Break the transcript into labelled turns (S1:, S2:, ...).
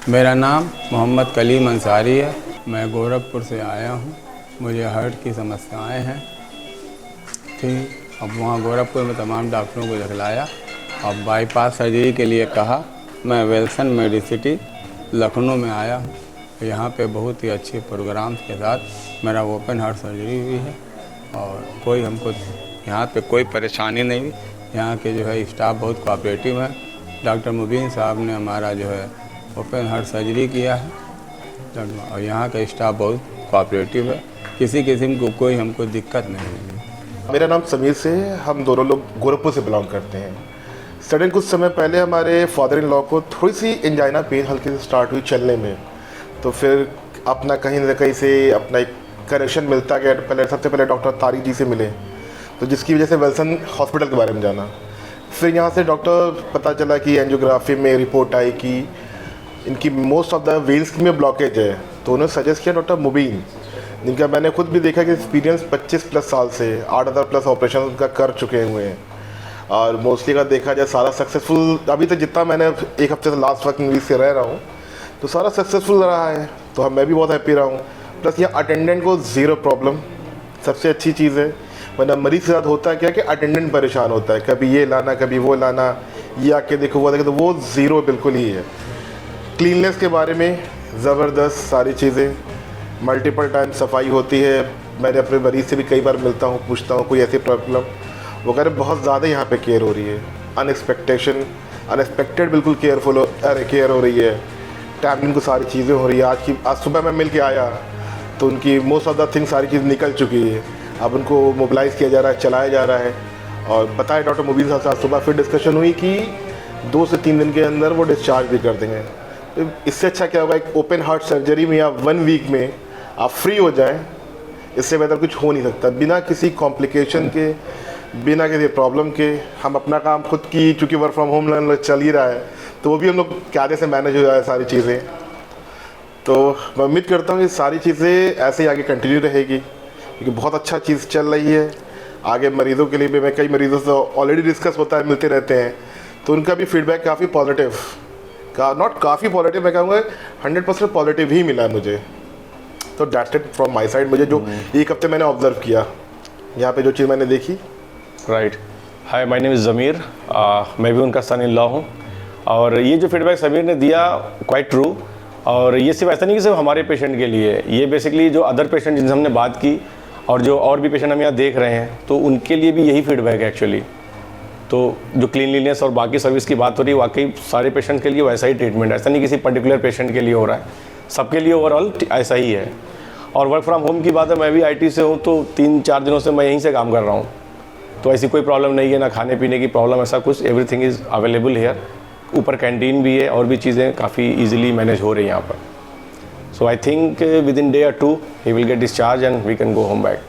S1: मेरा नाम मोहम्मद कलीम अंसारी है। मैं गोरखपुर से आया हूँ। मुझे हार्ट की समस्याएं हैं। ठीक, अब वहाँ गोरखपुर में तमाम डॉक्टरों को दिखलाया। अब बाईपास सर्जरी के लिए कहा। मैं विल्सन मेडिसिटी लखनऊ में आया हूँ। यहाँ पे बहुत ही अच्छे प्रोग्राम्स के साथ मेरा ओपन हार्ट सर्जरी हुई है और कोई हमको यहाँ पे कोई परेशानी नहीं हुई। यहाँ के जो है स्टाफ बहुत कोऑपरेटिव है। डॉक्टर मुबीन साहब ने हमारा जो है ओपन हार्ट सर्जरी किया है और यहाँ का स्टाफ बहुत कोऑपरेटिव है। किसी किस्म को कोई हमको दिक्कत नहीं हुई।
S2: मेरा नाम समीर से है। हम दोनों लोग गोरखपुर से बिलोंग करते हैं। सडन कुछ समय पहले हमारे फादर इन लॉ को थोड़ी सी एंजाइना पेन हल्की से स्टार्ट हुई चलने में, तो फिर अपना कहीं ना कहीं से अपना एक करेक्शन मिलता गया। सबसे पहले डॉक्टर तारिक जी से मिले, तो जिसकी वजह से विल्सन हॉस्पिटल के बारे में जाना। फिर यहाँ से डॉक्टर पता चला कि एंजियोग्राफी में रिपोर्ट आई कि इनकी मोस्ट ऑफ द वेन्स में ब्लॉकेज है, तो उन्होंने सजेस्ट किया डॉक्टर मुबीन, जिनका मैंने खुद भी देखा कि एक्सपीरियंस 25+ साल से 8,000+ ऑपरेशन उनका कर चुके हुए हैं। और मोस्टली का देखा जाए सारा सक्सेसफुल, अभी तक जितना मैंने एक हफ्ते से लास्ट वर्किंग वीक से रह रहा हूँ तो सारा सक्सेसफुल रहा है। तो मैं भी बहुत हैप्पी रहा हूँ। प्लस यहाँ अटेंडेंट को ज़ीरो प्रॉब्लम, सबसे अच्छी चीज़ है। वरना मरीज के साथ होता है क्या कि अटेंडेंट परेशान होता है, कभी ये लाना कभी वो लाना, ये आके देखो वो देखो, तो वो ज़ीरो बिल्कुल ही है। क्लीननेस के बारे में ज़बरदस्त सारी चीज़ें, मल्टीपल टाइम सफाई होती है। मैंने अपने मरीज़ से भी कई बार मिलता हूँ, पूछता हूँ कोई ऐसी प्रॉब्लम, वो कह रहे बहुत ज़्यादा यहाँ पे केयर हो रही है। अनएक्सपेक्टेड बिल्कुल केयर हो रही है। टाइम को सारी चीज़ें हो रही है। आज सुबह मैं मिल के आया तो उनकी मोस्ट ऑफ द थिंग सारी चीज़ निकल चुकी है। अब उनको मोबिलाइज़ किया जा रहा है, चलाया जा रहा है। और बताए डॉक्टर मुबीन साहब से आज सुबह फिर डिस्कशन हुई कि 2 से 3 दिन के अंदर वो डिस्चार्ज भी कर देंगे। तो इससे अच्छा क्या होगा, एक ओपन हार्ट सर्जरी में या 1 वीक में आप फ्री हो जाएं, इससे बेहतर कुछ हो नहीं सकता। बिना किसी कॉम्प्लिकेशन के, बिना किसी प्रॉब्लम के हम अपना काम खुद की, चूँकि वर्क फ्रॉम होम चल ही रहा है, तो वो भी हम लोग क्यादे से मैनेज हो जाए सारी चीज़ें। तो मैं उम्मीद करता हूँ ये सारी चीज़ें ऐसे ही आगे कंटिन्यू रहेगी, क्योंकि बहुत अच्छा चीज़ चल रही है। आगे मरीज़ों के लिए भी, मैं कई मरीज़ों से ऑलरेडी डिस्कस होता है, मिलते रहते हैं, तो उनका भी फीडबैक काफ़ी पॉजिटिव, नॉट काफ़ी पॉजिटिव, मैं कहूँगा 100% पॉजिटिव ही मिला मुझे। तो that's it from my side. मुझे जो एक हफ्ते मैंने ऑब्जर्व किया, यहाँ पे जो चीज़ मैंने देखी।
S3: Right. Hi, my name is Zameer. मैं भी उनका सन इन लॉ हूँ। और ये जो फीडबैक समीर ने दिया, क्वाइट ट्रू। और ये सिर्फ ऐसा नहीं कि सिर्फ हमारे पेशेंट के लिए, ये बेसिकली जो अदर पेशेंट जिनसे हमने बात की और जो और भी पेशेंट हम यहाँ देख रहे हैं, तो उनके लिए भी यही फीडबैक है एक्चुअली। तो जो क्लीनलीनेस और बाकी सर्विस की बात हो रही है, वाकई सारे पेशेंट के लिए वैसा ही ट्रीटमेंट है। ऐसा नहीं किसी पर्टिकुलर पेशेंट के लिए हो रहा है, सबके लिए ओवरऑल ऐसा ही है। और वर्क फ्रॉम होम की बात है, मैं भी IT से हूँ, तो 3-4 दिनों से मैं यहीं से काम कर रहा हूँ। तो ऐसी कोई प्रॉब्लम नहीं है, ना खाने पीने की प्रॉब्लम, ऐसा कुछ। Everything is available hair. ऊपर कैंटीन भी है और भी चीज़ें काफ़ी ईजिली मैनेज हो रही हैं यहाँ पर। So I think within day or 2 he will get discharge and we can go home back.